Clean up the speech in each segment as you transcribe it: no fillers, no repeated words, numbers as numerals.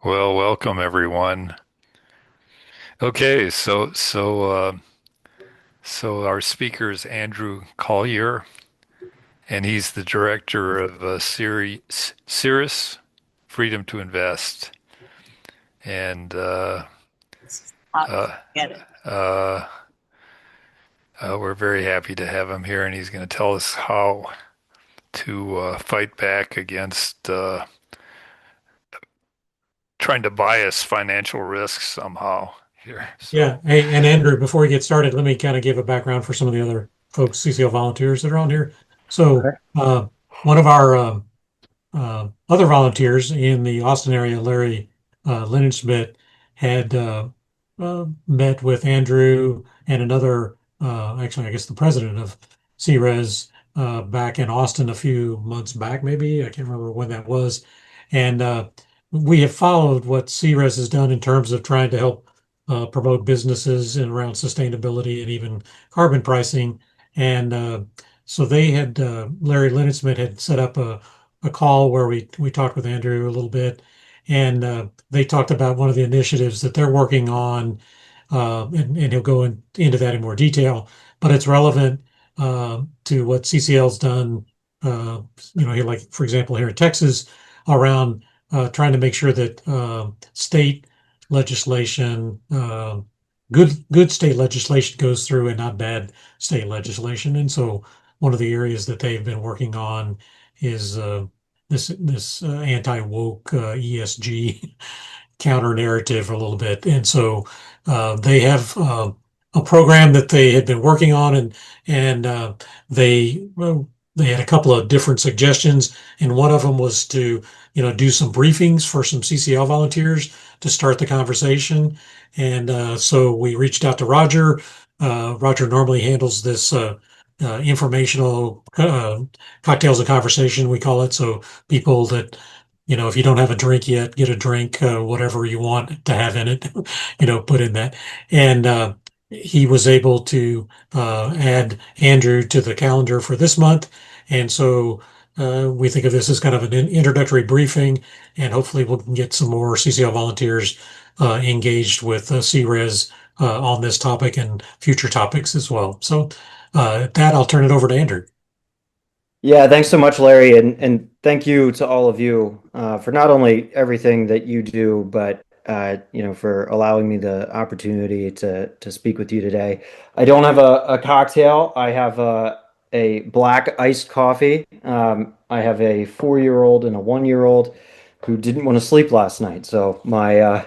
Well, welcome everyone. Okay, so our speaker is Andrew Collier, and he's the director of Ceres Freedom to Invest. And uh, Get it. uh, we're very happy to have him here, and he's going to tell us how to fight back against trying to bias financial risks somehow here. So, Yeah. Hey, and Andrew, before we get started, let me kind of give a background for some of the other folks, CCL volunteers that are on here. So, Okay. one of our other volunteers in the Austin area, Larry Linenschmidt, had met with Andrew and another, actually, I guess the president of CRES back in Austin a few months back, maybe. I can't remember when that was. And we have followed what CRES has done in terms of trying to help promote businesses and around sustainability and even carbon pricing. And so they had, Larry Linenschmidt had set up a call where we talked with Andrew a little bit, and they talked about one of the initiatives that they're working on, and he'll go into that in more detail. But it's relevant to what CCL's done. Uh, here, like for example, here in Texas, around trying to make sure that state legislation, good state legislation goes through, and not bad state legislation. And so, one of the areas that they've been working on is this anti-woke ESG counter narrative a little bit. And so they have a program that they had been working on, and they well, they had a couple of different suggestions, and one of them was to do some briefings for some CCL volunteers to start the conversation. And so we reached out to Roger. Roger normally handles this informational cocktails of conversation, we call it. So people that, if you don't have a drink yet, get a drink, whatever you want to have in it, put in that. And he was able to add Andrew to the calendar for this month. And so we think of this as kind of an introductory briefing, and hopefully we'll get some more CCL volunteers engaged with CRES on this topic and future topics as well. So at that, I'll turn it over to Andrew. Yeah, thanks so much, Larry, and thank you to all of you for not only everything that you do, but for allowing me the opportunity to speak with you today. I don't have a cocktail. I have a black iced coffee. I have a 4-year-old and a 1-year-old who didn't want to sleep last night, so my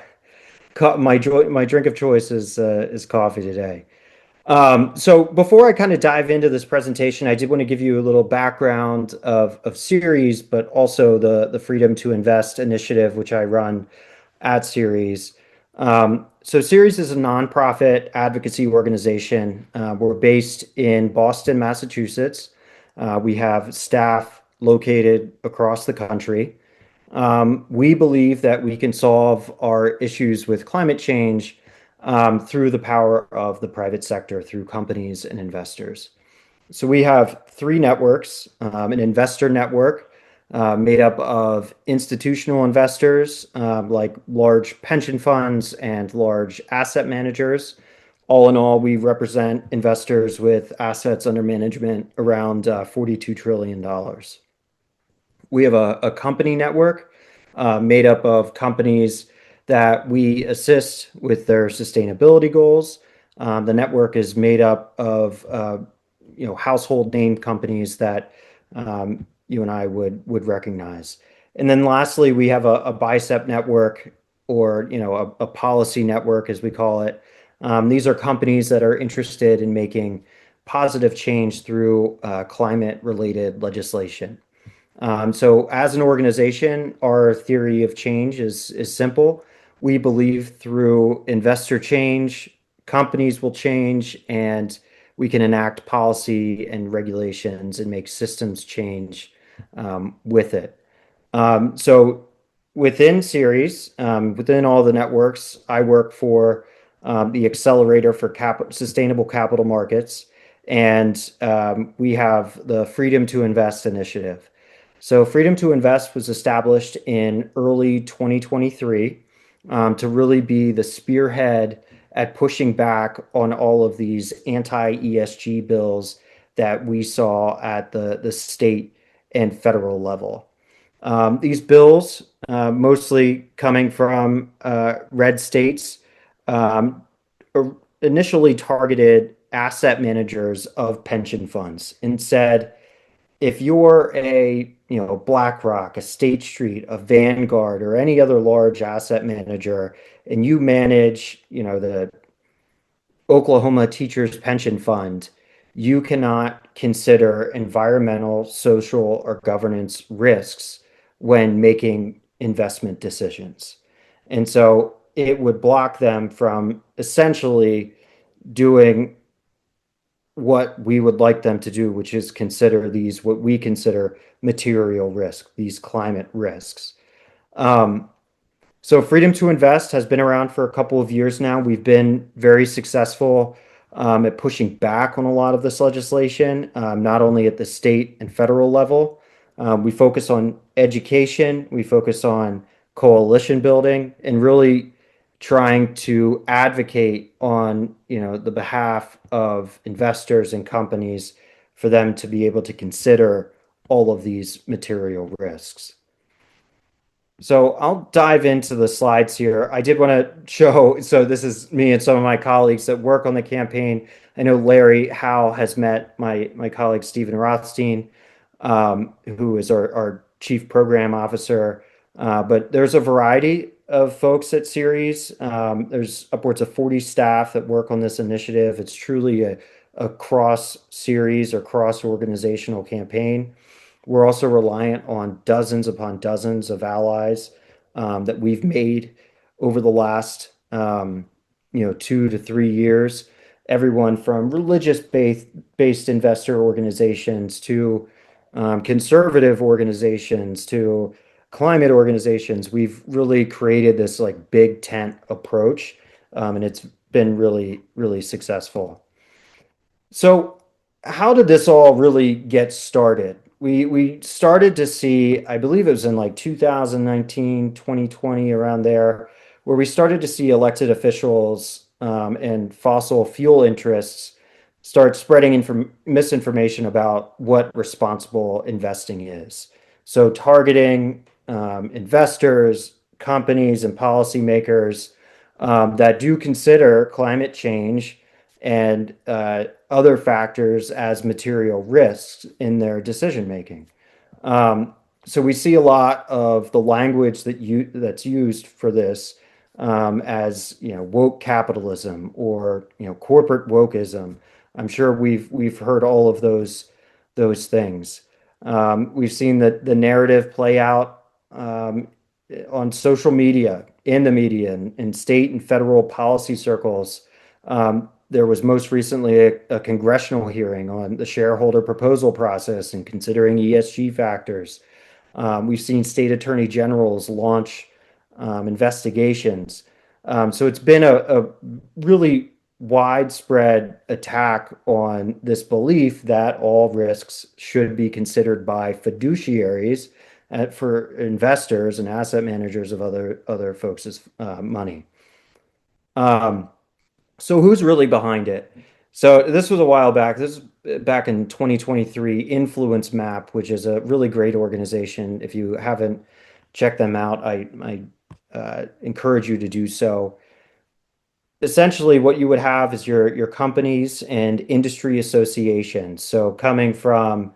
drink of choice is coffee today. So before I kind of dive into this presentation, I did want to give you a little background of Ceres, but also the Freedom to Invest initiative, which I run at Ceres. So Ceres is a nonprofit advocacy organization. We're based in Boston, Massachusetts. We have staff located across the country. We believe that we can solve our issues with climate change through the power of the private sector, through companies and investors. So we have three networks, an investor network made up of institutional investors like large pension funds and large asset managers. All in all, we represent investors with assets under management around $42 trillion. We have a company network made up of companies that we assist with their sustainability goals. The network is made up of household name companies that you and I would recognize. And then lastly, we have a bicep network, or a policy network as we call it. These are companies that are interested in making positive change through climate related legislation. So as an organization, our theory of change is simple. We believe through investor change, companies will change, and we can enact policy and regulations and make systems change with it. So within Ceres, within all the networks, I work for the Accelerator for Sustainable Capital Markets, and we have the Freedom to Invest initiative. So Freedom to Invest was established in early 2023. to really be the spearhead at pushing back on all of these anti-ESG bills that we saw at the state and federal level. These bills, mostly coming from red states, um, initially targeted asset managers of pension funds and said, if you're a, BlackRock, a State Street, a Vanguard, or any other large asset manager, and you manage, the Oklahoma Teachers Pension Fund, you cannot consider environmental, social, or governance risks when making investment decisions. And so it would block them from essentially doing what we would like them to do, which is consider these what we consider material risk, these climate risks. Um, so Freedom to Invest has been around for a couple of years now. We've been very successful at pushing back on a lot of this legislation, not only at the state and federal level. We focus on education, we focus on coalition building, and really trying to advocate on, the behalf of investors and companies for them to be able to consider all of these material risks. So I'll dive into the slides here. I did want to show, so this is me and some of my colleagues that work on the campaign. I know Larry Howe has met my colleague Stephen Rothstein, who is our chief program officer. But there's a variety of folks at Ceres. There's upwards of 40 staff that work on this initiative. It's truly a cross Ceres or cross organizational campaign. We're also reliant on dozens upon dozens of allies that we've made over the last 2 to 3 years. Everyone from religious based investor organizations to conservative organizations to climate organizations. We've really created this like big tent approach, and it's been really, really successful. So, how did this all really get started? We started to see, I believe it was in like 2019, 2020, around there, where we started to see elected officials and fossil fuel interests start spreading misinformation about what responsible investing is. So, targeting investors, companies, and policymakers that do consider climate change and other factors as material risks in their decision making. So we see a lot of the language that's used for this as woke capitalism or corporate wokeism. I'm sure we've heard all of those things. We've seen the narrative play out on social media, in the media, in state and federal policy circles. There was most recently a congressional hearing on the shareholder proposal process and considering ESG factors. We've seen state attorney generals launch investigations. So it's been a really widespread attack on this belief that all risks should be considered by fiduciaries for investors and asset managers of other folks' money. Um, so who's really behind it? So this was a while back. This is back in 2023. Influence Map, which is a really great organization. If you haven't checked them out, I encourage you to do so. Essentially, what you would have is your companies and industry associations. So coming from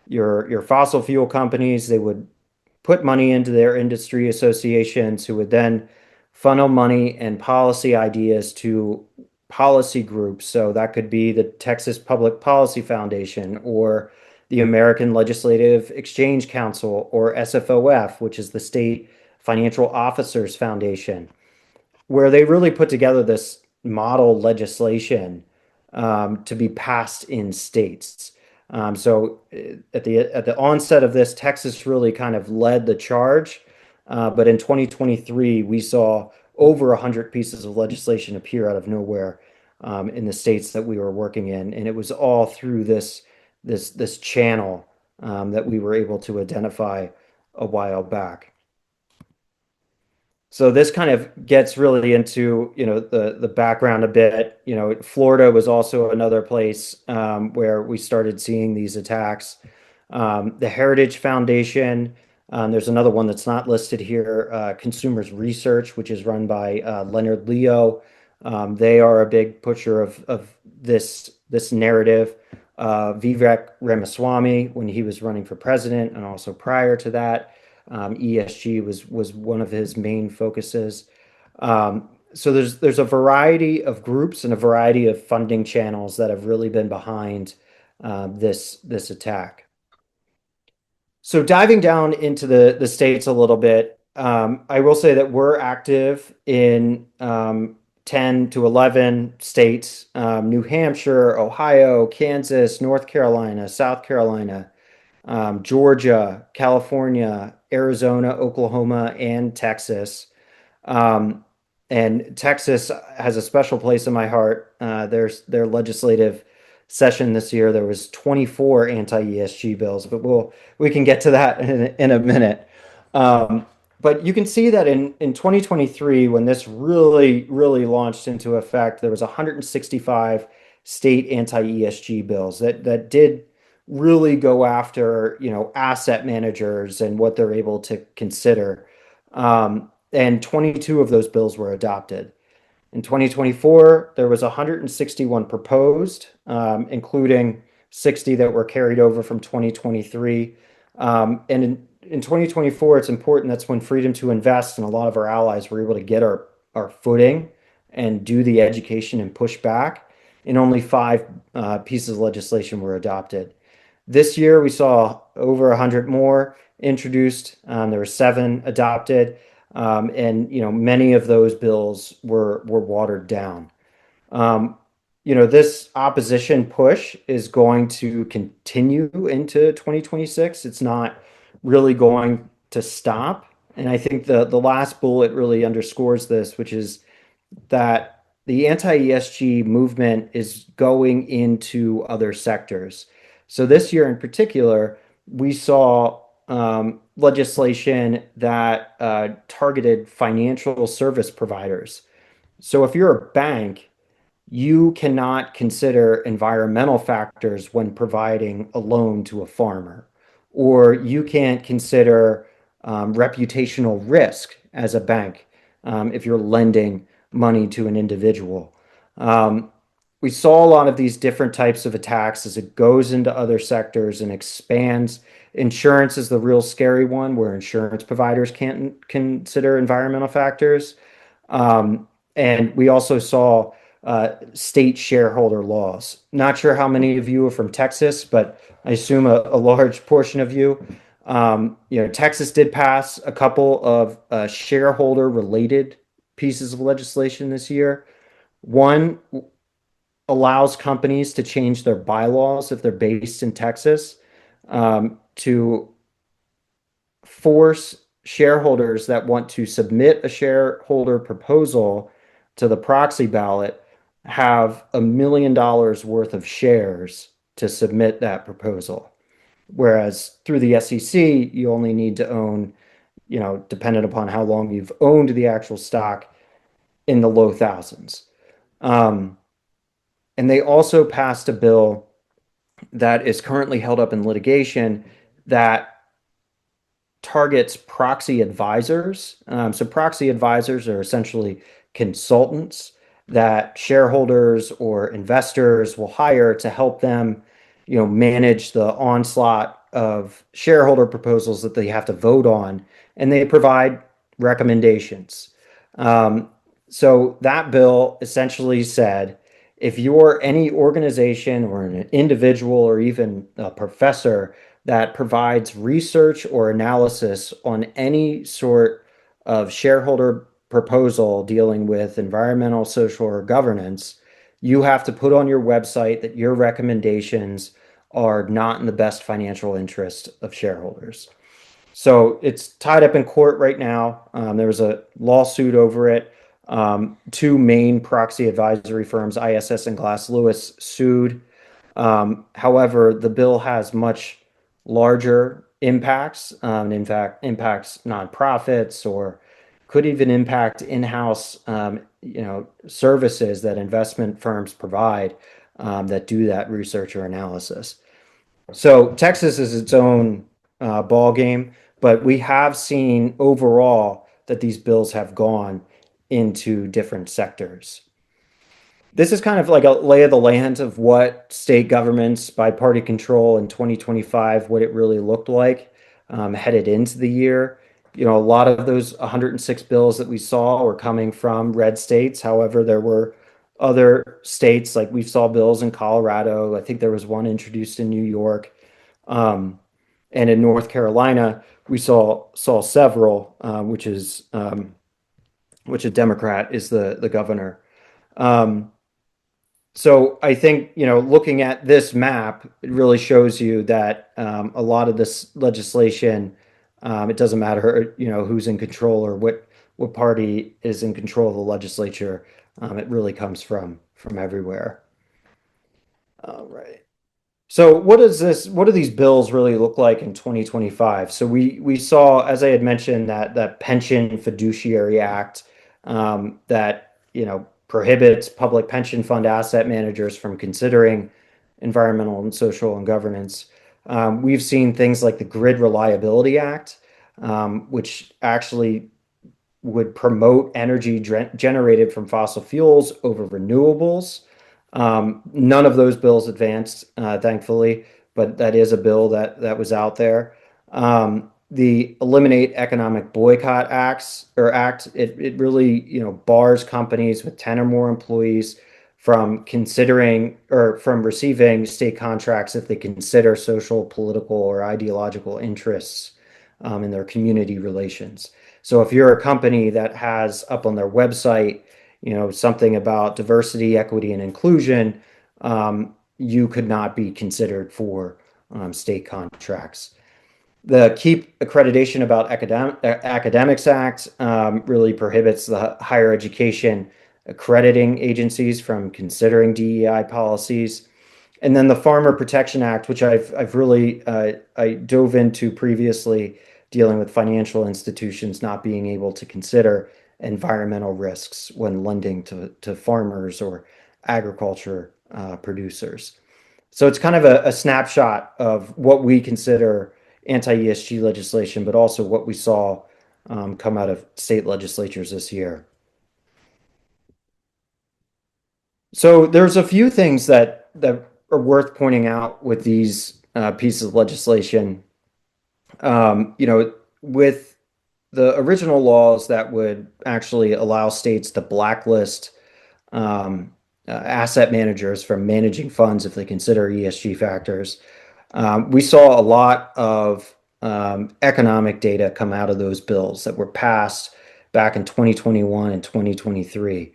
your fossil fuel companies, they would put money into their industry associations who would then funnel money and policy ideas to policy groups. So that could be the Texas Public Policy Foundation or the American Legislative Exchange Council or SFOF, which is the State Financial Officers Foundation, where they really put together this model legislation to be passed in states. So at the onset of this, Texas really kind of led the charge. But in 2023, we saw over 100 pieces of legislation appear out of nowhere in the states that we were working in, and it was all through this channel that we were able to identify a while back. So this kind of gets really into, the background a bit. Florida was also another place where we started seeing these attacks. The Heritage Foundation, there's another one that's not listed here, Consumers Research, which is run by Leonard Leo. They are a big pusher of this narrative. Vivek Ramaswamy, when he was running for president, and also prior to that. ESG was one of his main focuses. So there's a variety of groups and a variety of funding channels that have really been behind this attack. So diving down into the states a little bit, I will say that we're active in 10 to 11 states, New Hampshire, Ohio, Kansas, North Carolina, South Carolina, Georgia, California, Arizona, Oklahoma, and Texas. Um, and Texas has a special place in my heart. Their legislative session this year, there was 24 anti-ESG bills, but we can get to that in a minute. Um, but you can see that in 2023, when this really launched into effect, there was 165 state anti-ESG bills that did really go after, asset managers and what they're able to consider. And 22 of those bills were adopted. In 2024, there was 161 proposed, including 60 that were carried over from 2023. And in 2024, it's important. That's when Freedom to Invest and a lot of our allies were able to get our footing and do the education and push back. And only five pieces of legislation were adopted. This year, we saw over 100 more introduced. There were seven adopted. And many of those bills were watered down. Um, this opposition push is going to continue into 2026. It's not really going to stop. And I think the last bullet really underscores this, which is that the anti-ESG movement is going into other sectors. So this year in particular, we saw legislation that targeted financial service providers. So if you're a bank, you cannot consider environmental factors when providing a loan to a farmer, or you can't consider reputational risk as a bank if you're lending money to an individual. Um, we saw a lot of these different types of attacks as it goes into other sectors and expands. Insurance is the real scary one, where insurance providers can't consider environmental factors. And we also saw state shareholder laws. Not sure how many of you are from Texas, but I assume a large portion of you. Texas did pass a couple of shareholder related pieces of legislation this year. One allows companies to change their bylaws if they're based in Texas, to force shareholders that want to submit a shareholder proposal to the proxy ballot have $1 million worth of shares to submit that proposal. Whereas through the SEC, you only need to own, dependent upon how long you've owned the actual stock, in the low thousands. Um, and they also passed a bill that is currently held up in litigation that targets proxy advisors. So proxy advisors are essentially consultants that shareholders or investors will hire to help them, manage the onslaught of shareholder proposals that they have to vote on, and they provide recommendations. Um, so that bill essentially said, if you're any organization or an individual or even a professor that provides research or analysis on any sort of shareholder proposal dealing with environmental, social, or governance, you have to put on your website that your recommendations are not in the best financial interest of shareholders. So it's tied up in court right now. There was a lawsuit over it. Two main proxy advisory firms, ISS and Glass Lewis, sued. However, the bill has much larger impacts. In fact, impacts nonprofits or could even impact in-house, services that investment firms provide that do that research or analysis. So Texas is its own ball game, but we have seen overall that these bills have gone into different sectors. This is kind of like a lay of the land of what state governments by party control in 2025, what it really looked like headed into the year. A lot of those 106 bills that we saw were coming from red states. However, there were other states, like we saw bills in Colorado. I think there was one introduced in New York. Um, and in North Carolina, we saw several, which a Democrat is the governor. Um, so I think, looking at this map, it really shows you that a lot of this legislation, it doesn't matter, who's in control or what party is in control of the legislature. It really comes from everywhere. All right. So what do these bills really look like in 2025? So we saw, as I had mentioned, that Pension Fiduciary Act that prohibits public pension fund asset managers from considering environmental and social and governance. We've seen things like the Grid Reliability Act, which actually would promote energy generated from fossil fuels over renewables. None of those bills advanced, thankfully, but that is a bill that was out there. The Eliminate Economic Boycott Act, it really, bars companies with 10 or more employees from considering or from receiving state contracts if they consider social, political, or ideological interests in their community relations. So if you're a company that has up on their website, something about diversity, equity, and inclusion, you could not be considered for state contracts. The Keep Accreditation About Academics Act really prohibits the higher education accrediting agencies from considering DEI policies. And then the Farmer Protection Act, which I've really I dove into previously, dealing with financial institutions not being able to consider environmental risks when lending to farmers or agriculture producers. So it's kind of a snapshot of what we consider anti-ESG legislation, but also what we saw come out of state legislatures this year. So there's a few things that are worth pointing out with these pieces of legislation. With the original laws that would actually allow states to blacklist asset managers from managing funds if they consider ESG factors. We saw a lot of economic data come out of those bills that were passed back in 2021 and 2023.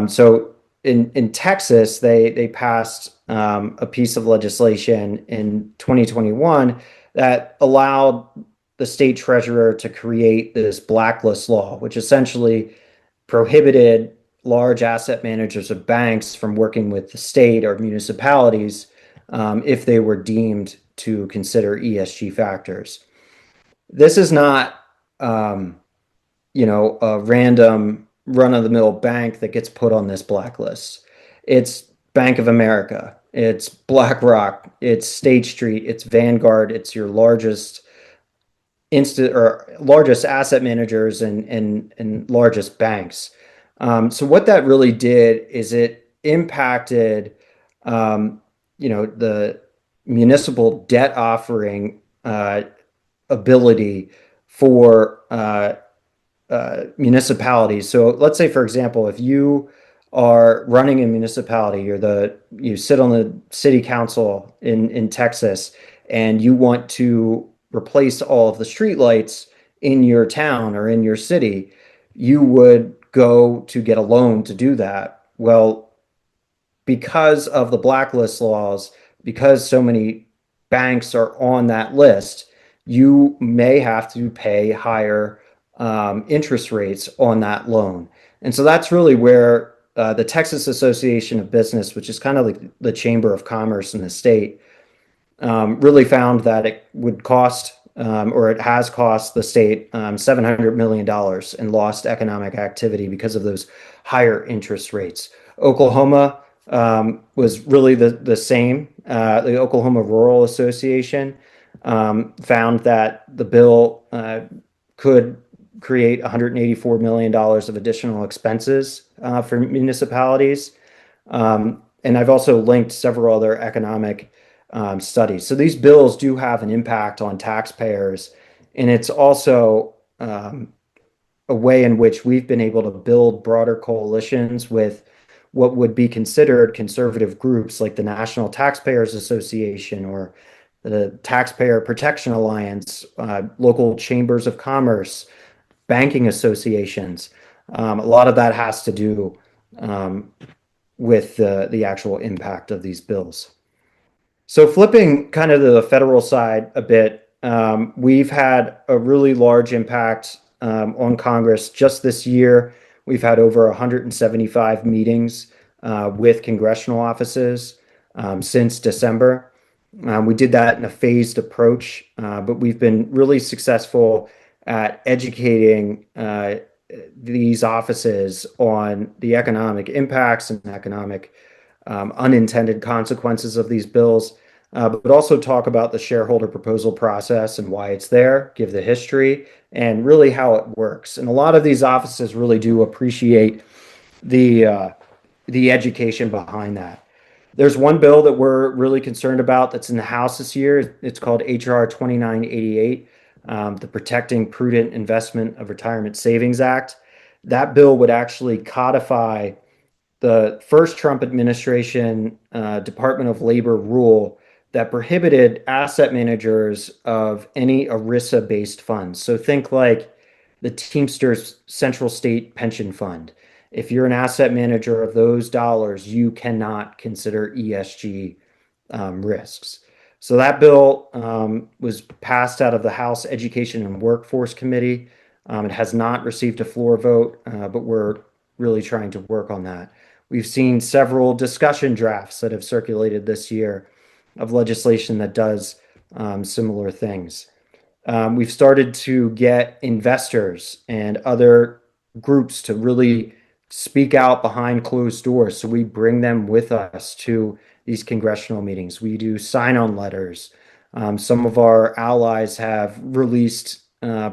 So in Texas, they passed a piece of legislation in 2021 that allowed the state treasurer to create this blacklist law, which essentially prohibited large asset managers of banks from working with the state or municipalities if they were deemed to consider ESG factors. This is not, a random run-of-the-mill bank that gets put on this blacklist. It's Bank of America, it's BlackRock, it's State Street, it's Vanguard, it's your largest largest asset managers and largest banks. So what that really did is it impacted, the municipal debt offering ability for municipalities. So let's say, for example, if you are running a municipality, you sit on the city council in Texas, and you want to replace all of the streetlights in your town or in your city, you would go to get a loan to do that. Well, because of the blacklist laws, because so many banks are on that list, you may have to pay higher interest rates on that loan. And so that's really where the Texas Association of Business, which is kind of like the Chamber of Commerce in the state, really found that it would cost or it has cost the state $700 million in lost economic activity because of those higher interest rates. Oklahoma was really the same. The Oklahoma Rural Association found that the bill could create $184 million of additional expenses for municipalities. And I've also linked several other economic studies. So these bills do have an impact on taxpayers, and it's also a way in which we've been able to build broader coalitions with what would be considered conservative groups like the National Taxpayers Association or the Taxpayer Protection Alliance, local chambers of commerce, banking associations. A lot of that has to do um, with the actual impact of these bills. So flipping kind of to the federal side a bit, we've had a really large impact on Congress just this year. We've had over 175 meetings with congressional offices since December. We did that in a phased approach, but we've been really successful at educating these offices on the economic impacts and economic unintended consequences of these bills, but also talk about the shareholder proposal process and why it's there, give the history, and really how it works. And a lot of these offices really do appreciate the uh, the education behind that. There's one bill that we're really concerned about that's in the House this year. It's called HR 2988, the Protecting Prudent Investment of Retirement Savings Act. That bill would actually codify the first Trump administration Department of Labor rule that prohibited asset managers of any ERISA-based funds. So think like the Teamsters Central State Pension Fund. If you're an asset manager of those dollars, you cannot consider ESG risks. So that bill was passed out of the House Education and Workforce Committee. It has not received a floor vote, but we're really trying to work on that. We've seen several discussion drafts that have circulated this year of legislation that does similar things. We've started to get investors and other groups to really speak out behind closed doors. So we bring them with us to these congressional meetings. We do sign-on letters. Some of our allies have released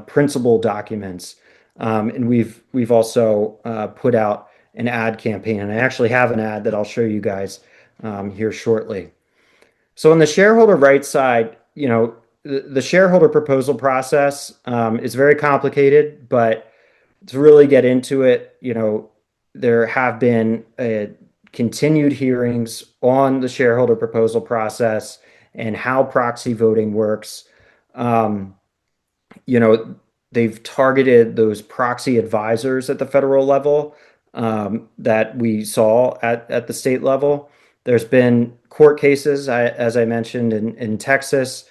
principal documents, and we've also put out an ad campaign. And I actually have an ad that I'll show you guys here shortly. So on the shareholder rights side, the shareholder proposal process is very complicated, but to really get into it, there have been continued hearings on the shareholder proposal process and how proxy voting works. Um, you know, they've targeted those proxy advisors at the federal level that we saw at the state level. There's been court cases, as I mentioned, in Texas.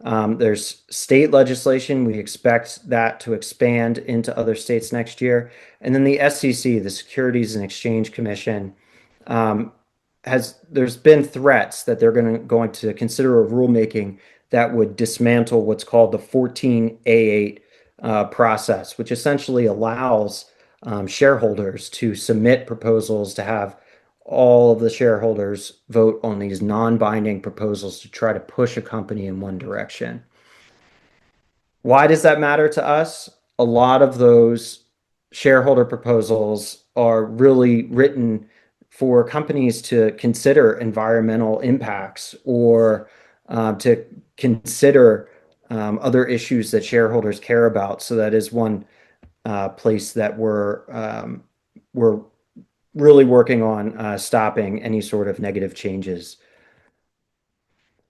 There's state legislation. We expect that to expand into other states next year. And then the SEC, the Securities and Exchange Commission, um, there's been threats that they're going to consider a rulemaking that would dismantle what's called the 14A8 process, which essentially allows shareholders to submit proposals to have all of the shareholders vote on these non-binding proposals to try to push a company in one direction. Why does that matter to us? A lot of those shareholder proposals are really written for companies to consider environmental impacts or to consider other issues that shareholders care about. So that is one place that we're really working on stopping any sort of negative changes.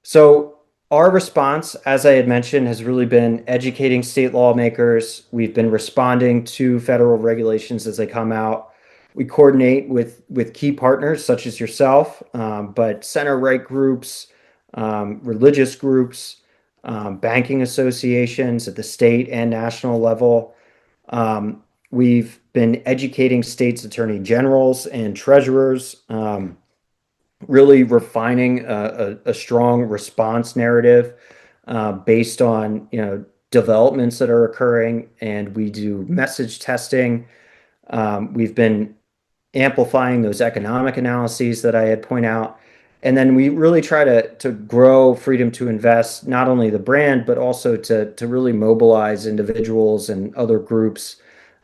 So our response, as I had mentioned, has really been educating state lawmakers. We've been responding to federal regulations as they come out. We coordinate with key partners such as yourself, but center right groups, religious groups, banking associations at the state and national level. We've been educating states' attorney generals and treasurers, really refining a strong response narrative. based on, developments that are occurring, and we do message testing. We've been amplifying those economic analyses that I had point out. And then we really try to grow Freedom to Invest, not only the brand, but also to really mobilize individuals and other groups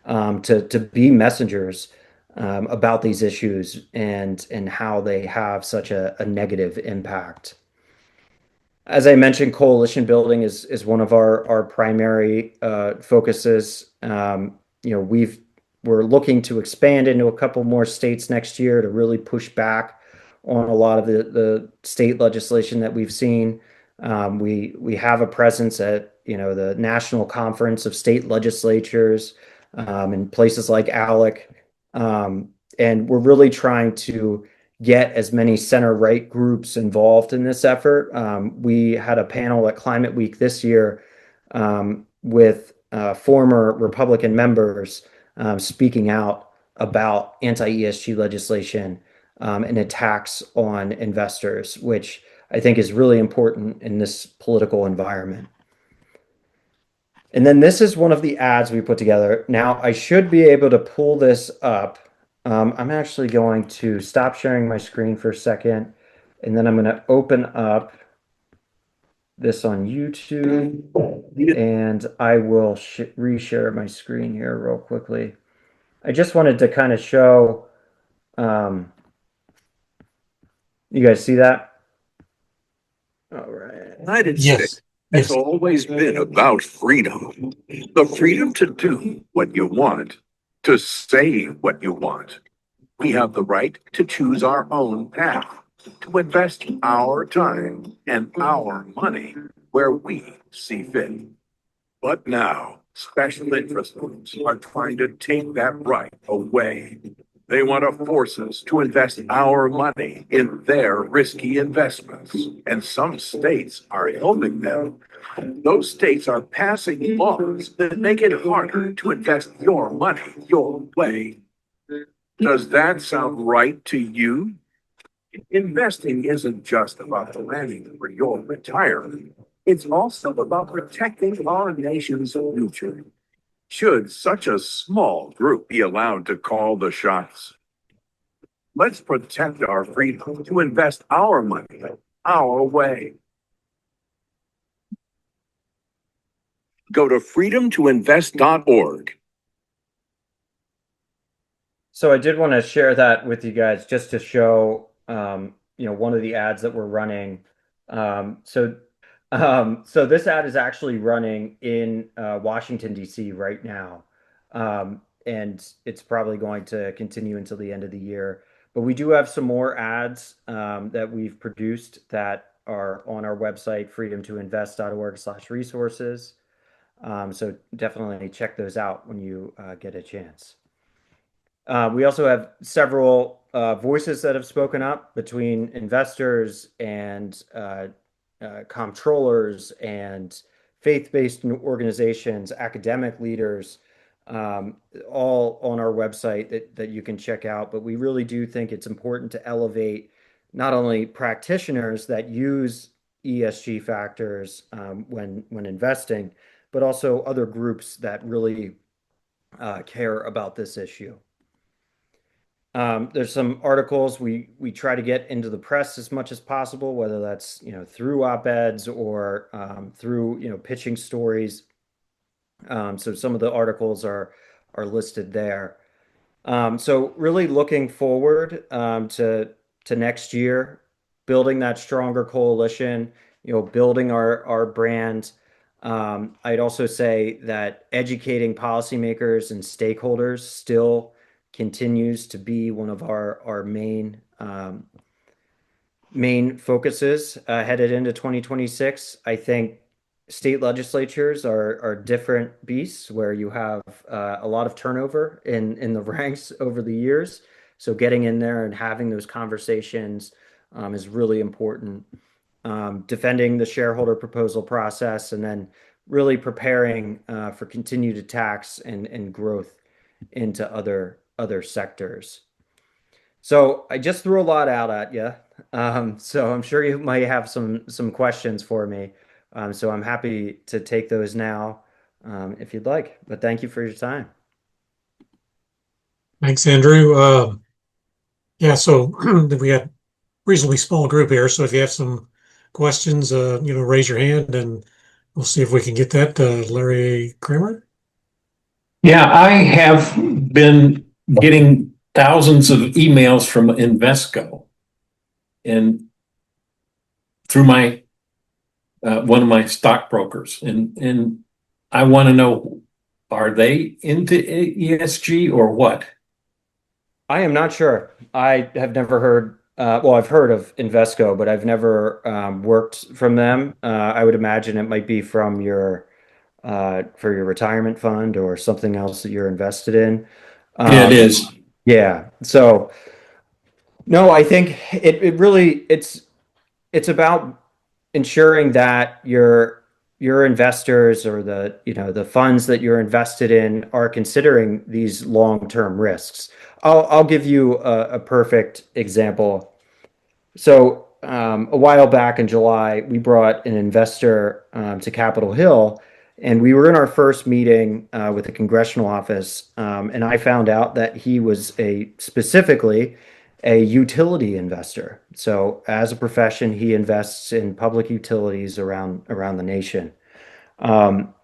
to be messengers about these issues and how they have such a negative impact. As I mentioned, coalition building is one of our primary focuses. We're looking to expand into a couple more states next year to really push back on a lot of the state legislation that we've seen. We have a presence at the National Conference of State Legislatures in places like ALEC, and we're really trying to get as many center right groups involved in this effort. We had a panel at Climate Week this year with former Republican members speaking out about anti-ESG legislation and attacks on investors, which I think is really important in this political environment. And then this is one of the ads we put together. Now, I should be able to pull this up. I'm actually going to stop sharing my screen for a second, and then I'm going to open up this on YouTube, and I will reshare my screen here real quickly. I just wanted to kind of show, you guys see that? All right. United States Yes. has Yes. always been about freedom. The freedom to do what you want, to say what you want. We have the right to choose our own path, to invest our time and our money where we see fit. But now, special interest groups are trying to take that right away. They want to force us to invest our money in their risky investments, and some states are helping them. Those states are passing laws that make it harder to invest your money your way. Does that sound right to you? Investing isn't just about planning for your retirement. It's also about protecting our nation's future. Should such a small group be allowed to call the shots? Let's protect our freedom to invest our money our way. Go to freedomtoinvest.org. So I did want to share that with you guys just to show, one of the ads that we're running. So this ad is actually running in Washington, D.C. right now. And it's probably going to continue until the end of the year. But we do have some more ads that we've produced that are on our website, freedomtoinvest.org/resources. So definitely check those out when you get a chance. We also have several voices that have spoken up between investors and comptrollers and faith-based organizations, academic leaders, all on our website that you can check out. But we really do think it's important to elevate not only practitioners that use ESG factors when investing, but also other groups that really care about this issue. There's some articles we try to get into the press as much as possible, whether that's through op-eds or through pitching stories. So some of the articles are listed there. So really looking forward to next year, building that stronger coalition, building our brand. I'd also say that educating policymakers and stakeholders still continues to be one of our main focuses headed into 2026. I think state legislatures are different beasts where you have a lot of turnover in the ranks over the years. So getting in there and having those conversations is really important. Defending the shareholder proposal process and then really preparing for continued attacks and growth into other sectors. So I just threw a lot out at you. So I'm sure you might have some questions for me. So I'm happy to take those now if you'd like. But thank you for your time. Thanks, Andrew. Yeah, so we got reasonably small group here. So if you have some questions, raise your hand and we'll see if we can get that. Larry Kramer. Yeah, I have been getting thousands of emails from Invesco and through my one of my stockbrokers, and I want to know, are they into ESG or what? I am not sure. I have never heard, well, I've heard of Invesco, but I've never worked from them. I would imagine it might be from for your retirement fund or something else that you're invested in. Yeah, it Um, is. yeah. So no, I think it really it's about ensuring that your investors or the funds that you're invested in are considering these long-term risks. I'll give you a perfect example. So a while back in July, we brought an investor to Capitol Hill, and we were in our first meeting with the congressional office, and I found out that he was specifically a utility investor. So as a profession, he invests in public utilities around the nation. Um,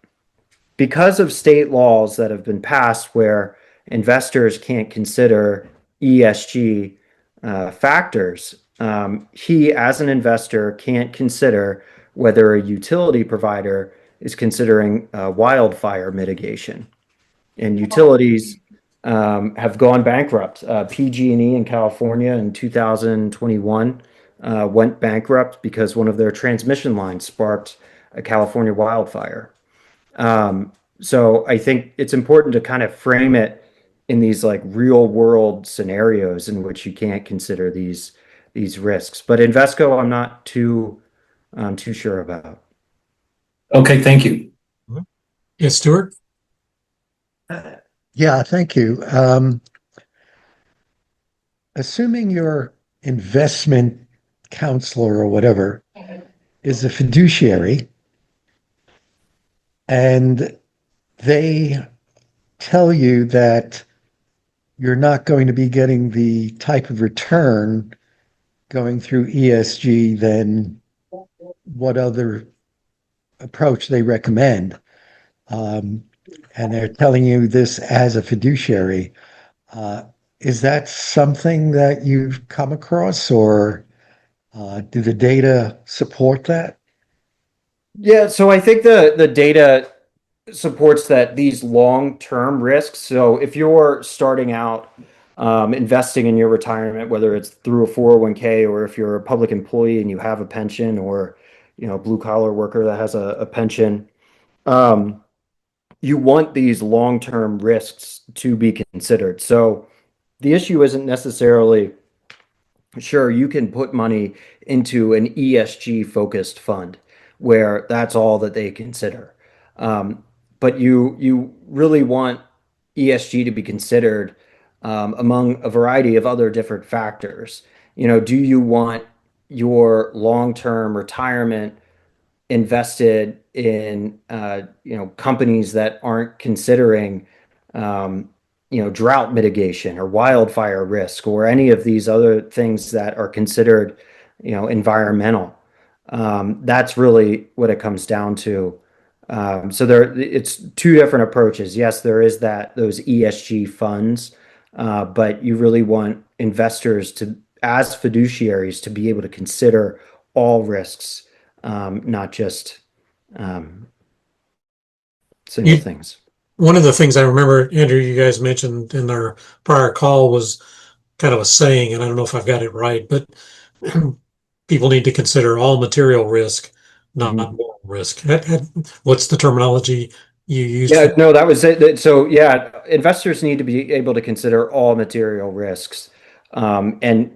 because of state laws that have been passed where investors can't consider ESG factors, he, as an investor, can't consider whether a utility provider is considering wildfire mitigation. And utilities have gone bankrupt. PG&E in California in 2021 went bankrupt because one of their transmission lines sparked a California wildfire. So I think it's important to kind of frame it in these like real world scenarios in which you can't consider these risks. But Invesco, I'm not too sure about. Okay, thank you. Yes, Stuart. Yeah, thank you. Assuming your investment counselor or whatever is a fiduciary and they tell you that you're not going to be getting the type of return going through ESG, then what other approach they recommend? Um, and they're telling you this as a fiduciary. Uh, is that something that you've come across, or do the data support that? Yeah, so I think the data supports that these long-term risks. So if you're starting out investing in your retirement, whether it's through a 401k or if you're a public employee and you have a pension or a blue collar worker that has a pension, um, you want these long-term risks to be considered. So the issue isn't necessarily, sure, you can put money into an ESG focused fund where that's all that they consider. Um, but you really want ESG to be considered among a variety of other different factors. Do you want your long-term retirement invested in companies that aren't considering drought mitigation or wildfire risk or any of these other things that are considered environmental? That's really what it comes down to. So it's two different approaches. Yes, there is those ESG funds, but you really want investors to, as fiduciaries, to be able to consider all risks, not just um, single You, things. one of the things I remember, Andrew, you guys mentioned in our prior call was kind of a saying, and I don't know if I've got it right, but people need to consider all material risk, not Mhm. moral risk. What's the terminology you used Yeah, for? no, that was it. So, yeah, investors need to be able to consider all material risks. And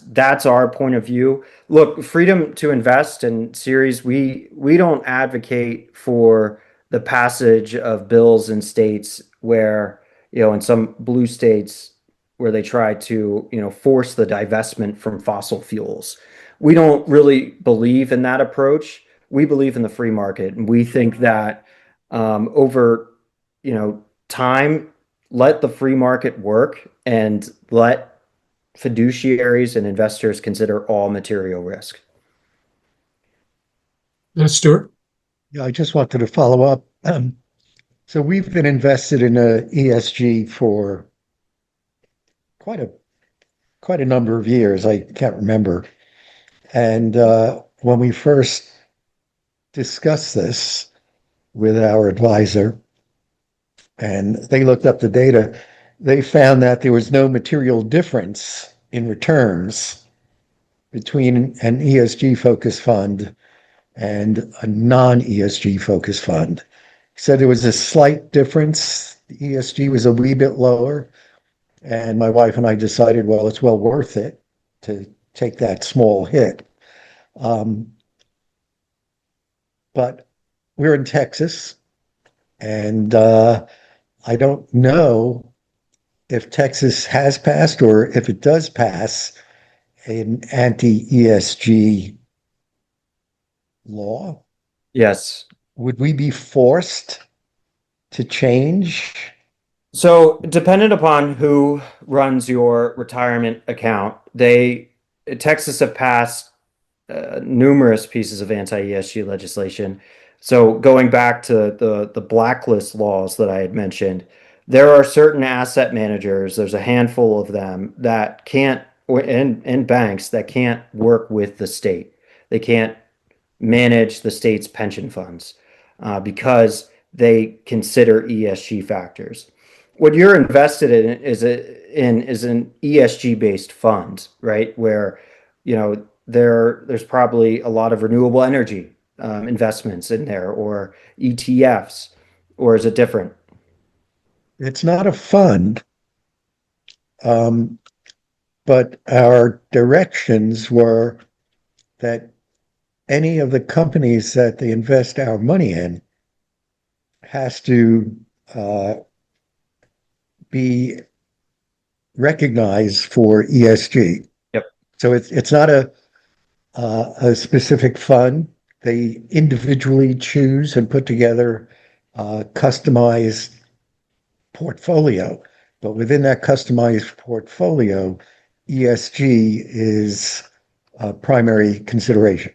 that's our point of view. Look, freedom to invest in Ceres, we don't advocate for the passage of bills in states where, in some blue states where they try to, force the divestment from fossil fuels. We don't really believe in that approach. we believe in the free market, and we think that over, time, let the free market work and let fiduciaries and investors consider all material risk. Stuart? Yeah, I just wanted to follow up. So we've been invested in ESG for quite a quite a number of years. I can't remember. And when we first discussed this with our advisor, and they looked up the data, they found that there was no material difference in returns between an ESG focused fund and a non-ESG focused fund. He said there was a slight difference. The ESG was a wee bit lower, and my wife and I decided, well, it's well worth it to take that small hit. Um, but we're in Texas, and I don't know if Texas has passed or if it does pass an anti-ESG law. Yes. Would we be forced to change? So, dependent upon who runs your retirement account, Texas have passed numerous pieces of anti-ESG legislation. So going back to the blacklist laws that I had mentioned, there are certain asset managers, there's a handful of them that can't, and banks that can't work with the state. They can't manage the state's pension funds because they consider ESG factors. What you're invested in is an ESG based fund, right? Where there's probably a lot of renewable energy investments in there, or ETFs, or is it different? It's not a fund, um, but our directions were that any of the companies that they invest our money in has to uh, be recognized for ESG. Yep. So it's not a specific fund. They individually choose and put together a customized portfolio. But within that customized portfolio, ESG is a primary consideration.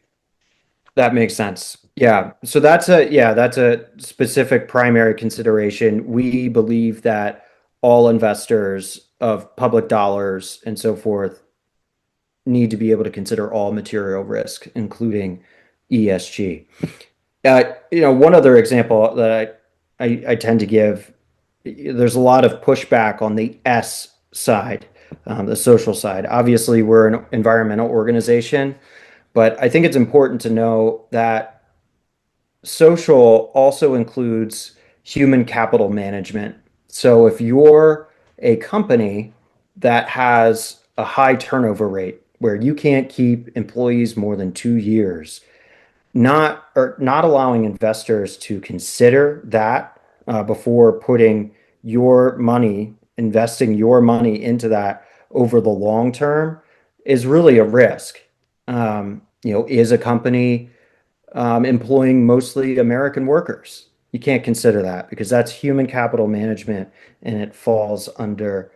That makes sense. Yeah. So that's a specific primary consideration. We believe that all investors of public dollars and so forth need to be able to consider all material risk, including ESG. One other example that I tend to give, there's a lot of pushback on the S side, the social side. Obviously, we're an environmental organization, but I think it's important to know that social also includes human capital management. So if you're a company that has a high turnover rate where you can't keep employees more than 2 years, not allowing investors to consider that before investing your money into that over the long term is really a risk. Is a company employing mostly American workers? You can't consider that because that's human capital management and it falls under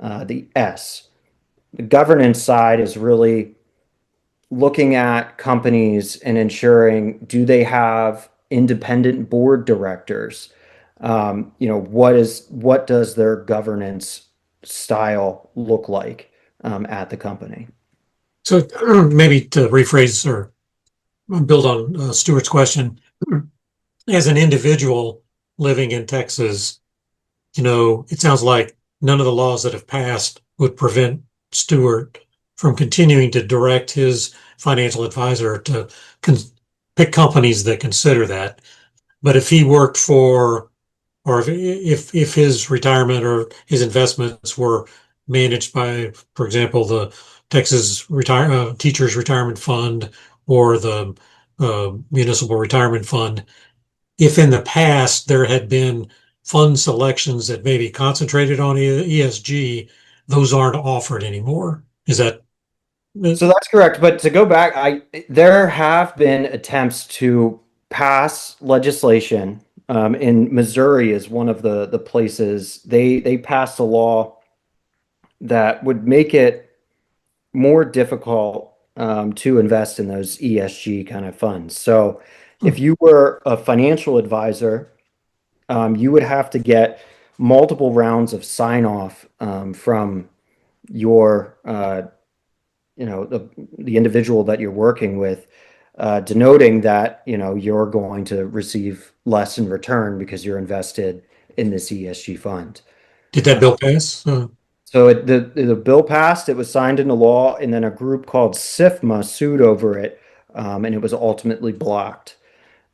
the S. The governance side is really looking at companies and ensuring, do they have independent board directors? What does their governance style look like at the company? So maybe to rephrase or build on Stuart's question, as an individual living in Texas, it sounds like none of the laws that have passed would prevent Stuart from continuing to direct his financial advisor to pick companies that consider that. But if he worked for, or if his retirement or his investments were managed by, for example, the Texas Teachers Retirement Fund or the Municipal Retirement Fund, if in the past there had been fund selections that maybe concentrated on ESG, those aren't offered anymore. Is that So that's correct. But to go back, there have been attempts to pass legislation. In Missouri is one of the places they passed a law that would make it more difficult to invest in those ESG kind of funds. So if you were a financial advisor, you would have to get multiple rounds of sign off from your the individual that you're working with, denoting that you're going to receive less in return because you're invested in this ESG fund. Did that bill pass? So the bill passed, it was signed into law, and then a group called SIFMA sued over it, and it was ultimately blocked.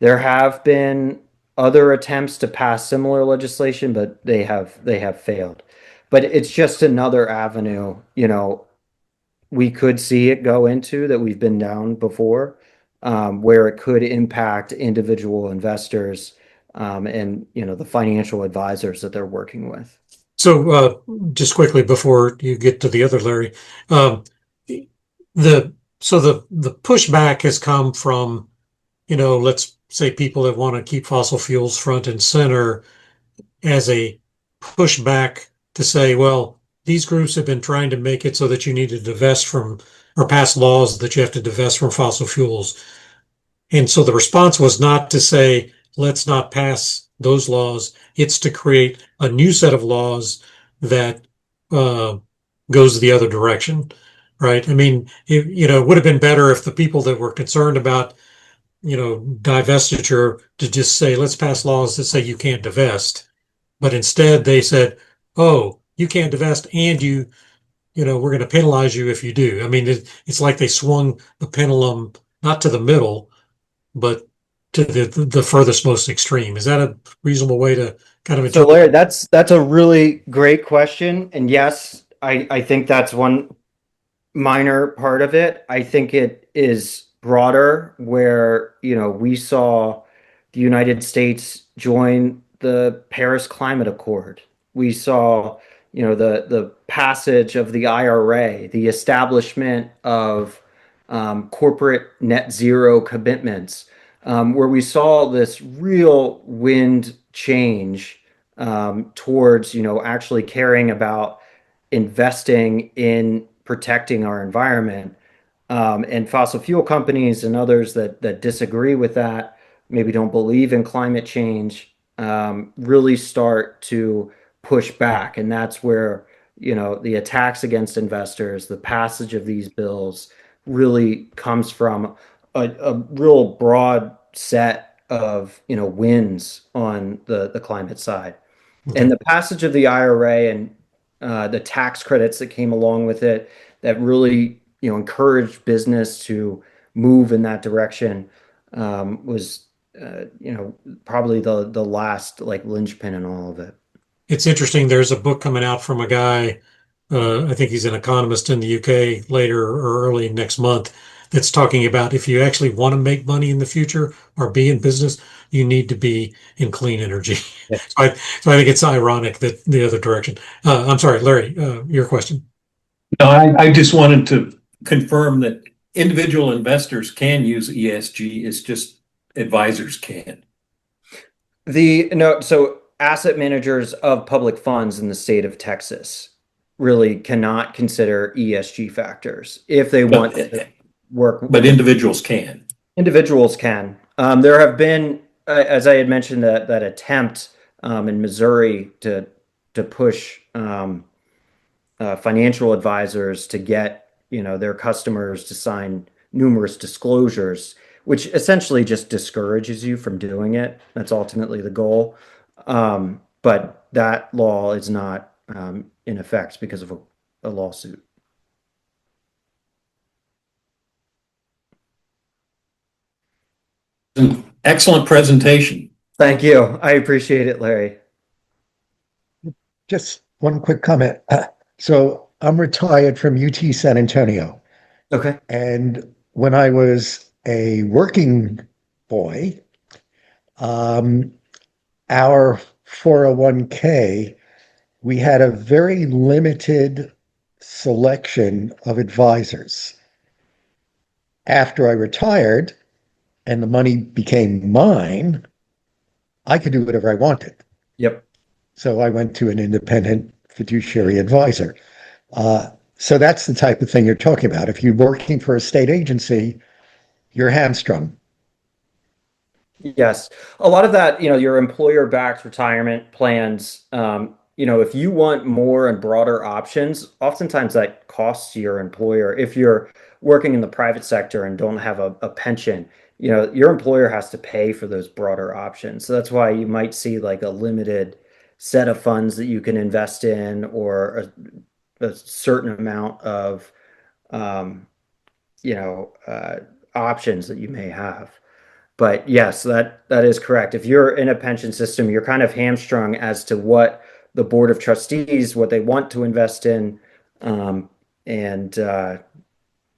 There have been other attempts to pass similar legislation, but they have failed. But it's just another avenue, we could see it go into that we've been down before, where it could impact individual investors, and the financial advisors that they're working with. So, just quickly before you get to the other Larry, um, the pushback has come from, let's say people that want to keep fossil fuels front and center as a pushback to say, well, these groups have been trying to make it so that you need to divest from or pass laws that you have to divest from fossil fuels. And so the response was not to say, let's not pass those laws. It's to create a new set of laws that uh, goes the other direction, right? I mean, it would have been better if the people that were concerned about, divestiture to just say, let's pass laws that say you can't divest. But instead they said, oh, you can't divest and we're going to penalize you if you do. I mean, it's like they swung the pendulum not to the middle, but to the furthest most extreme. Is that a reasonable way to kind of So interpret? Larry, that's a really great question. And yes, I think that's one minor part of it. I think it is broader where, we saw the United States join the Paris Climate Accord. We saw, the passage of the IRA, the establishment of corporate net zero commitments, where we saw this real wind change towards, actually caring about investing in protecting our environment. And fossil fuel companies and others that disagree with that, maybe don't believe in climate change, really start to push back. And that's where, the attacks against investors, the passage of these bills really comes from a real broad set of, wins on the climate side. And Okay. the passage of the IRA and the tax credits that came along with it that really, encouraged business to move in that direction, was, probably the last like linchpin in all of it. It's interesting. There's a book coming out from a guy, I think he's an economist in the UK later or early next month, that's talking about if you actually want to make money in the future or be in business, you need to be in clean energy. Yeah. So I think it's ironic that the other direction. I'm sorry, Larry, your question. No, I just wanted to confirm that individual investors can use ESG, it's just advisors can't. So asset managers of public funds in the state of Texas really cannot consider ESG factors if they want But, to work but with individuals can. individuals can. There have been, as I had mentioned, that attempt in Missouri to push financial advisors to get their customers to sign numerous disclosures, which essentially just discourages you from doing it. That's ultimately the goal. But that law is not in effect because of a lawsuit. An excellent presentation. Thank you. I appreciate it, Larry. Just one quick comment. So I'm retired from UT San Antonio. Okay. And when I was a working boy, um, our 401k, we had a very limited selection of advisors. after I retired and the money became mine, I could do whatever I wanted. Yep. So I went to an independent fiduciary advisor. So that's the type of thing you're talking about. If you're working for a state agency, you're hamstrung. Yes. A lot of that, your employer-backed retirement plans, if you want more and broader options, oftentimes that costs your employer. If you're working in the private sector and don't have a pension, your employer has to pay for those broader options. So that's why you might see like a limited set of funds that you can invest in, or a certain amount of, um, you know, uh, options that you may have. But yes, that is correct. If you're in a pension system, you're kind of hamstrung as to what the board of trustees, what they want to invest in, um, and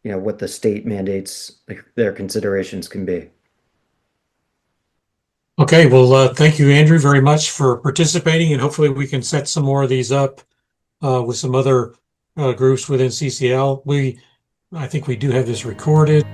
what the state mandates their considerations can be. Okay, well, thank you, Andrew, very much for participating, and hopefully we can set some more of these up with some other groups within CCL. I think we do have this recorded.